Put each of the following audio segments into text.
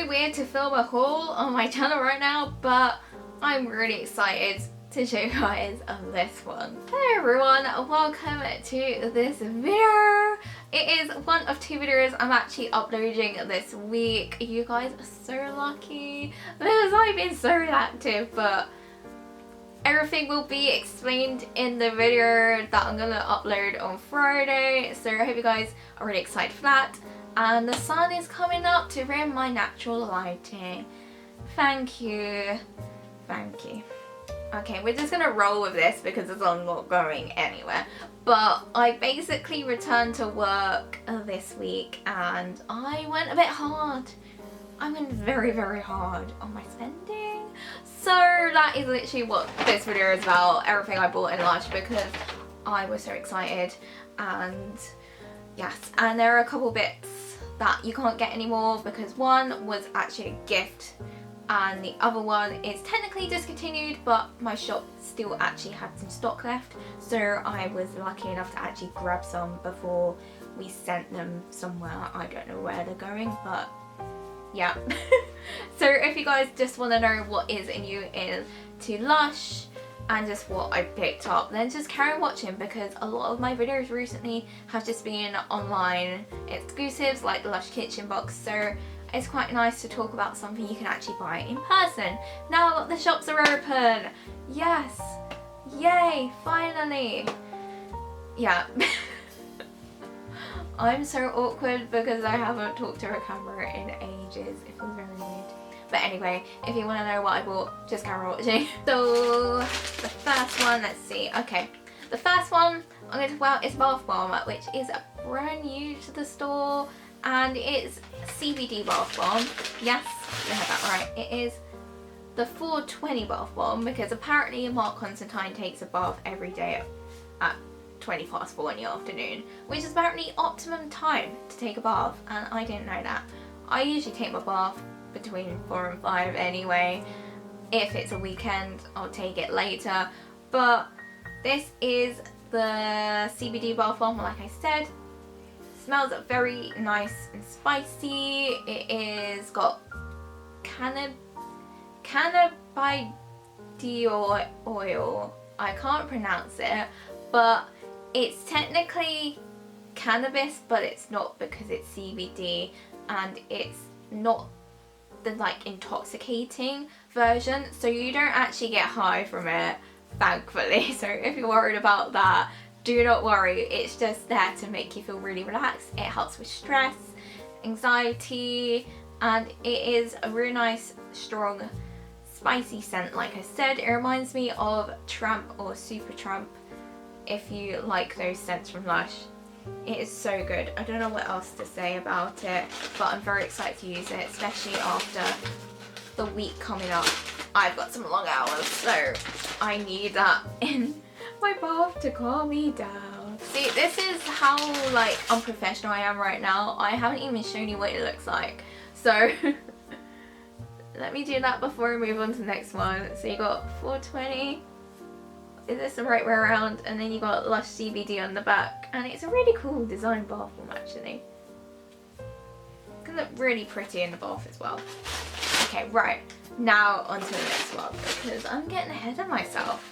very weird to film a haul on my channel right now, but I'm really excited to show you guys this one. Hello everyone, welcome to this video. It is one of 2 videos I'm actually uploading this week. You guys are so lucky because I've been so active, but everything will be explained in the video that I'm gonna upload on Friday. So I hope you guys are really excited for that. And the sun is coming up to ruin my natural lighting. Thank you. Thank you. Okay, we're just gonna roll with this because it's not going anywhere. But I basically returned to work this week and I went a bit hard. I went very, very hard on my spending. So that is literally what this video is about. Everything I bought in Lush because I was so excited. And yes, and there are a couple bits that you can't get anymore because one was actually a gift and the other one is technically discontinued, but my shop still actually had some stock left, so I was lucky enough to actually grab some before we sent them somewhere. I don't know where they're going, but yeah. So if you guys just want to know what is new into Lush and just what I picked up, then just carry on watching because a lot of my videos recently have just been online exclusives like the Lush kitchen box, so it's quite nice to talk about something you can actually buy in person. Now that the shops are open. Yes. Yay, finally. Yeah. I'm so awkward because I haven't talked to a camera in ages. It feels very weird. But anyway, if you want to know what I bought, just carry on watching. So, the first one, let's see. Okay, the first one I'm going to talk about is bath bomb, which is brand new to the store. And it's CBD bath bomb. Yes, you heard that right. It is the 420 bath bomb because apparently Mark Constantine takes a bath every day at 4:20 in the afternoon, which is apparently optimum time to take a bath, and I didn't know that. I usually take my bath between 4 and 5 anyway. If it's a weekend, I'll take it later. But this is the CBD bath bomb, like I said. Smells very nice and spicy. It is got cannabidiol oil. I can't pronounce it, but it's technically cannabis, but it's not because it's CBD and it's not the like intoxicating version, so you don't actually get high from it, thankfully. So if you're worried about that, do not worry, it's just there to make you feel really relaxed. It helps with stress, anxiety, and it is a really nice, strong, spicy scent. Like I said, it reminds me of Tramp or Super Tramp, if you like those scents from Lush. It is so good. I don't know what else to say about it, but I'm very excited to use it, especially after the week coming up. I've got some long hours, so I need that in my bath to calm me down. See, this is how like unprofessional I am right now. I haven't even shown you what it looks like, so let me do that before we move on to the next one. So you got 420, is this the right way around, and then you got Lush CBD on the back, and it's a really cool design bath bomb actually. It can look really pretty in the bath as well. Okay, right, now onto the next one because I'm getting ahead of myself.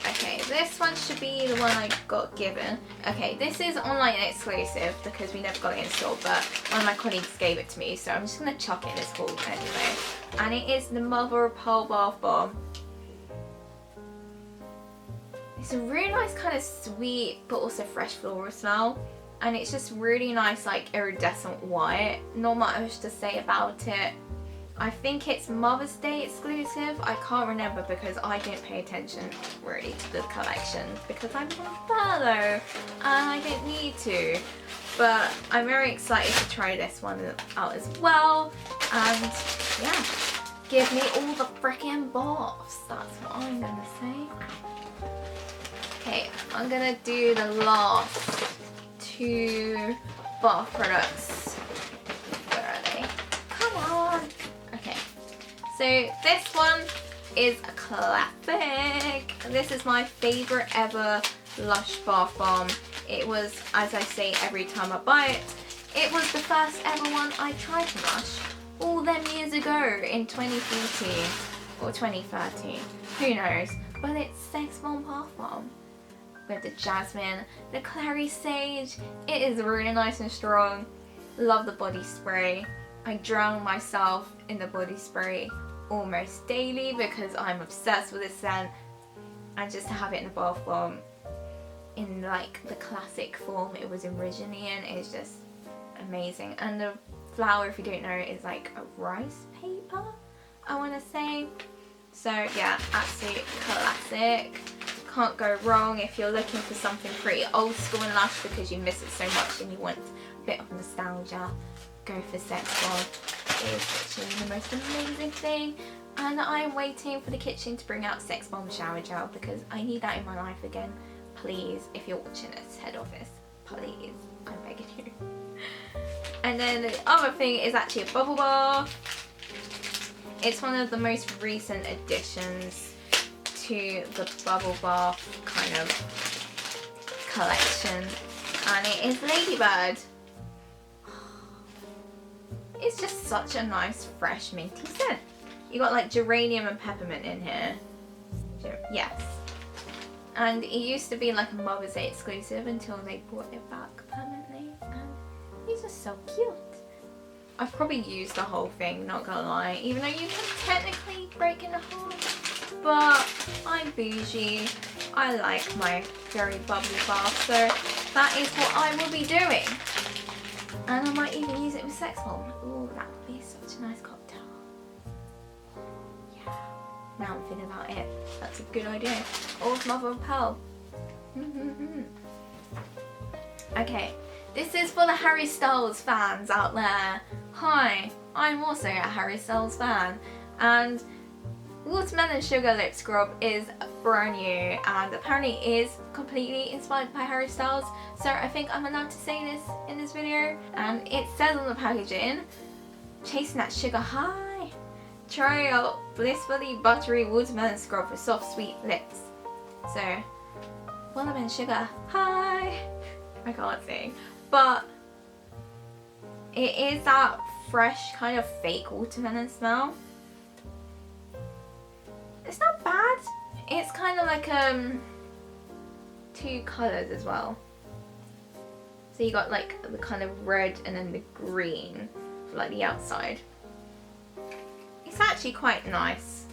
Okay, this one should be the one I got given. Okay, this is online exclusive because we never got it in store, but one of my colleagues gave it to me, so I'm just going to chuck it in this haul anyway. And it is the Mother of Pearl Bath Bomb. It's a really nice kind of sweet but also fresh floral smell. And it's just really nice like iridescent white. Not much to say about it. I think it's Mother's Day exclusive. I can't remember because I didn't pay attention really to the collection because I'm on furlough and I didn't need to. But I'm very excited to try this one out as well. And yeah, give me all the frickin' baths. That's what I'm gonna say. Okay, I'm gonna do the last 2 bath products. Where are they? Come on! Okay, so this one is a classic. This is my favourite ever Lush bath bomb. It was, as I say every time I buy it, It was the first ever one I tried from Lush all them years ago in 2014 or 2013, who knows, but it's Sex Bomb Bath Bomb with the jasmine, the clary sage. It is really nice and strong. Love the body spray. I drown myself in the body spray almost daily because I'm obsessed with this scent, and just to have it in a bath bomb in like the classic form it was originally in is just amazing. And the flower, if you don't know, is like a rice paper, I want to say. So yeah, absolute classic. Can't go wrong if you're looking for something pretty old school and Lush because you miss it so much and you want a bit of nostalgia. Go for Sex Bomb. It is literally the most amazing thing. And I'm waiting for the kitchen to bring out Sex Bomb shower gel because I need that in my life again. Please, if you're watching this, head office, please, I'm begging you. And then the other thing is actually a bubble bath. It's one of the most recent additions to the bubble bath kind of collection, and it is Ladybird. It's just such a nice fresh minty scent. You got like geranium and peppermint in here. Yes. And it used to be like a Mother's Day exclusive until they brought it back permanently, and these are so cute. I've probably used the whole thing, not gonna lie, even though you can technically break in a half, but I'm bougie. I like my very bubbly bath, so that is what I will be doing. And I might even use it with Sex Bomb. Ooh, that would be such a nice cocktail. Yeah, now I'm thinking about it. That's a good idea. Or with mother of pearl. Okay, this is for the Harry Styles fans out there. Hi, I'm also a Harry Styles fan, and Watermelon Sugar Lip Scrub is brand new and apparently is completely inspired by Harry Styles, so I think I'm allowed to say this in this video. And it says on the packaging, chasing that sugar high. Try out blissfully buttery watermelon scrub for soft sweet lips. So, watermelon sugar high. I can't sing, but it is that fresh kind of fake watermelon smell. It's not bad. It's kind of like two colours as well. So you got like the kind of red and then the green for like the outside. It's actually quite nice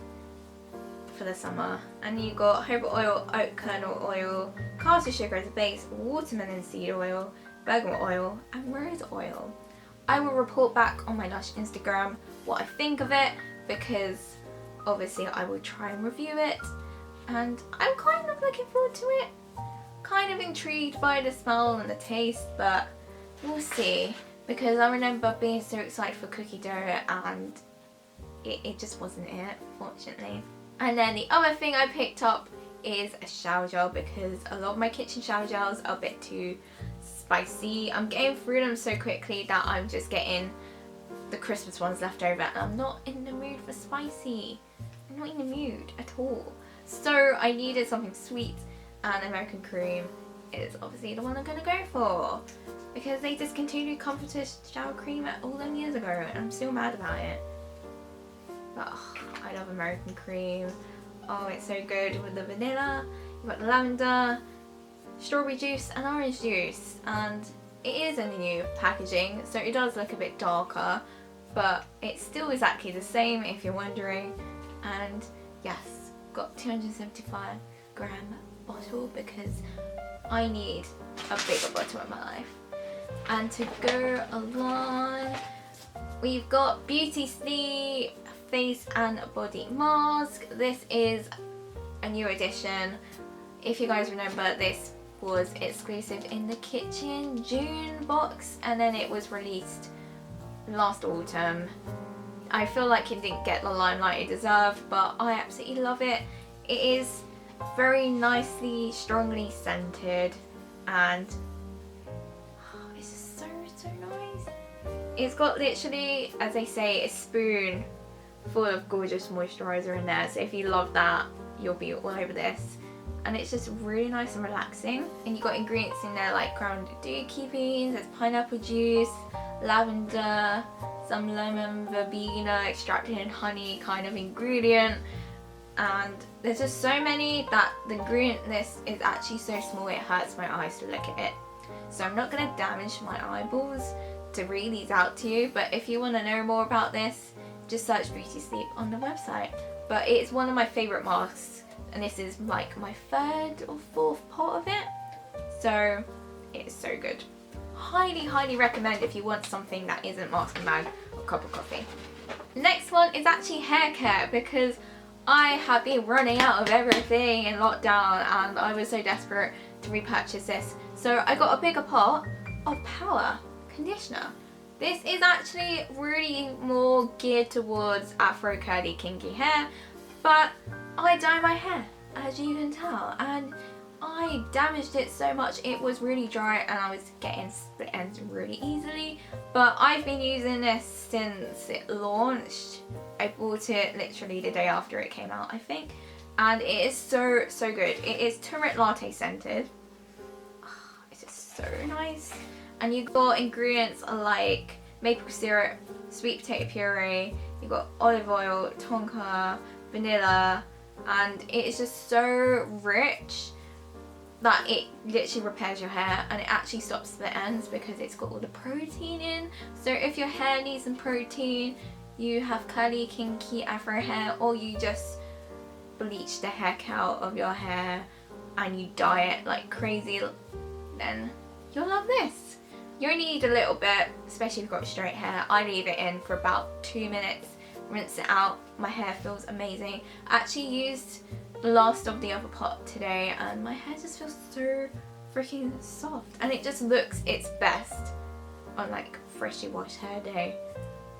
for the summer. And you got jojoba oil, oat kernel oil, castor sugar as a base, watermelon seed oil, bergamot oil, and rose oil. I will report back on my Lush Instagram what I think of it, because obviously I will try and review it, and I'm kind of looking forward to it. Kind of intrigued by the smell and the taste, but we'll see, because I remember being so excited for cookie dough and it just wasn't it, fortunately. And then the other thing I picked up is a shower gel, because a lot of my kitchen shower gels are a bit too spicy. I'm getting through them so quickly that I'm just getting the Christmas ones left over, and I'm not in the mood for spicy. I'm not in the mood at all. So I needed something sweet, and American Cream is obviously the one I'm gonna go for, because they discontinued Comforter shower cream all them years ago and I'm still mad about it. But oh, I love American Cream. Oh, it's so good with the vanilla. You've got the lavender, strawberry juice and orange juice, and it is in the new packaging, so it does look a bit darker, but it's still exactly the same if you're wondering. And yes, got 275 gram bottle because I need a bigger bottle in my life. And to go along, we've got Beauty Sleep face and body mask. This is a new edition. If you guys remember, this was exclusive in the kitchen June box, and then it was released last autumn. I feel like it didn't get the limelight it deserved, but I absolutely love it. It is very nicely, strongly scented, and it's just so nice. It's got literally, as they say, a spoon full of gorgeous moisturizer in there, so if you love that, you'll be all over this. and it's just really nice and relaxing. And you got ingredients in there like ground dookie beans, there's pineapple juice, lavender, some lemon verbena extracted in honey kind of ingredient, and there's just so many that the ingredient list is actually so small it hurts my eyes to look at it. So I'm not going to damage my eyeballs to read these out to you, but if you want to know more about this, just search Beauty Sleep on the website. But it's one of my favourite masks, and this is like my 3rd or 4th pot of it, so it's so good. Highly recommend if you want something that isn't mask and bag or cup of coffee. Next one is actually hair care, because I have been running out of everything in lockdown and I was so desperate to repurchase this. So I got a bigger pot of Power conditioner. This is actually really more geared towards afro curly kinky hair, but I dye my hair, as you can tell, and I damaged it so much it was really dry and I was getting split ends really easily. But I've been using this since it launched. I bought it literally the day after it came out, I think, and it is so good. It is turmeric latte scented. It's just so nice. And you've got ingredients like maple syrup, sweet potato puree, you've got olive oil, tonka, vanilla, and it is just so rich that it literally repairs your hair, and it actually stops the ends because it's got all the protein in. So if your hair needs some protein, you have curly, kinky, afro hair, or you just bleach the heck out of your hair and you dye it like crazy, then you'll love this. You only need a little bit, especially if you've got straight hair. I leave it in for about 2 minutes, rinse it out. My hair feels amazing. I actually used the last of the other pot today and my hair just feels so freaking soft, and it just looks its best on like freshly washed hair day.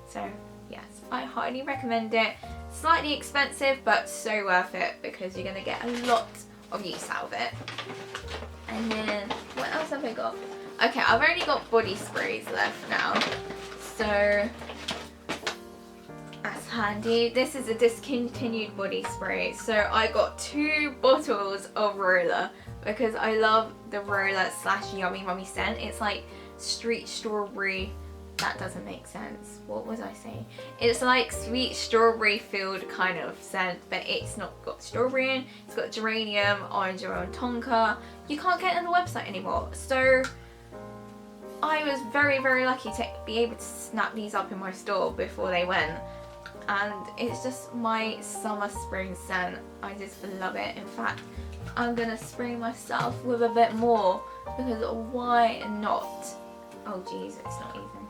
So yes, I highly recommend it. Slightly expensive, but so worth it because you're gonna get a lot of use out of it. And then what else have I got? Okay, I've only got body sprays left now, so that's handy. This is a discontinued body spray, so I got 2 bottles of Roller because I love the Roller / Yummy Mummy scent. It's like street strawberry. That doesn't make sense. What was I saying? It's like sweet strawberry filled kind of scent, but it's not got strawberry in. It's got geranium, orange oil, and tonka. You can't get it on the website anymore, so I was very lucky to be able to snap these up in my store before they went. And it's just my summer spring scent. I just love it. In fact, I'm gonna spray myself with a bit more because why not? Oh geez, it's not even.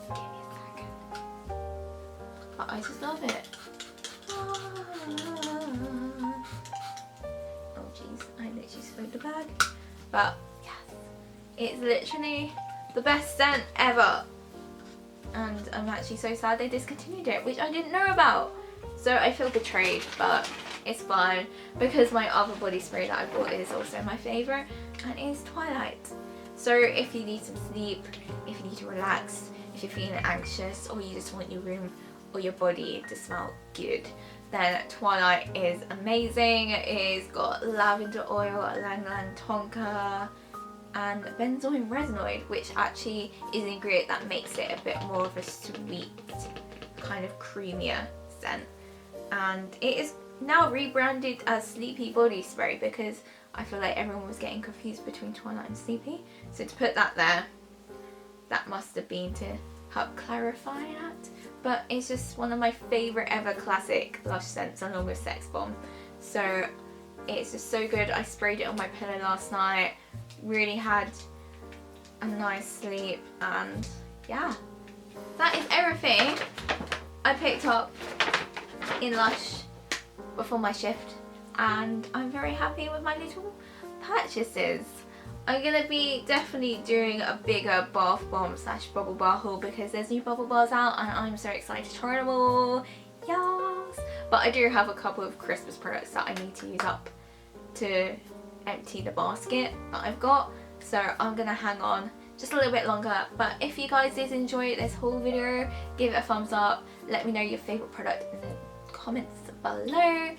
Give me a second. But I just love it. Oh geez, I literally spilled the bag. But yes, it's literally the best scent ever. And I'm actually so sad they discontinued it, which I didn't know about. So I feel betrayed, but it's fine because my other body spray that I bought is also my favourite, and it is Twilight. So if you need some sleep, if you need to relax, if you're feeling anxious, or you just want your room or your body to smell good, then Twilight is amazing. It's got lavender oil, ylang ylang tonka, and benzoyl retinoid, which actually is an ingredient that makes it a bit more of a sweet, kind of creamier scent. And it is now rebranded as Sleepy Body Spray because I feel like everyone was getting confused between Twilight and Sleepy. So to put that there, that must have been to help clarify that. But it's just one of my favourite ever classic Lush scents along with Sex Bomb. So it's just so good. I sprayed it on my pillow last night. Really had a nice sleep, and yeah, that is everything I picked up in Lush before my shift, and I'm very happy with my little purchases. I'm gonna be definitely doing a bigger bath bomb / bubble bar haul because there's new bubble bars out and I'm so excited to try them all. Yes! But I do have a couple of Christmas products that I need to use up to empty the basket that I've got, so I'm gonna hang on just a little bit longer. But if you guys did enjoy this whole video, give it a thumbs up, let me know your favourite product in the comments below,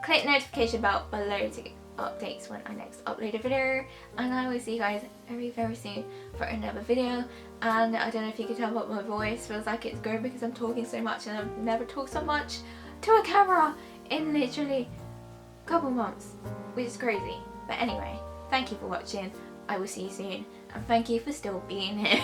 click the notification bell below to get updates when I next upload a video, and I will see you guys very, very soon for another video. And I don't know if you can tell, but my voice feels like it's going because I'm talking so much, and I've never talked so much to a camera in literally a couple months, which is crazy. But anyway, thank you for watching. I will see you soon, and thank you for still being here.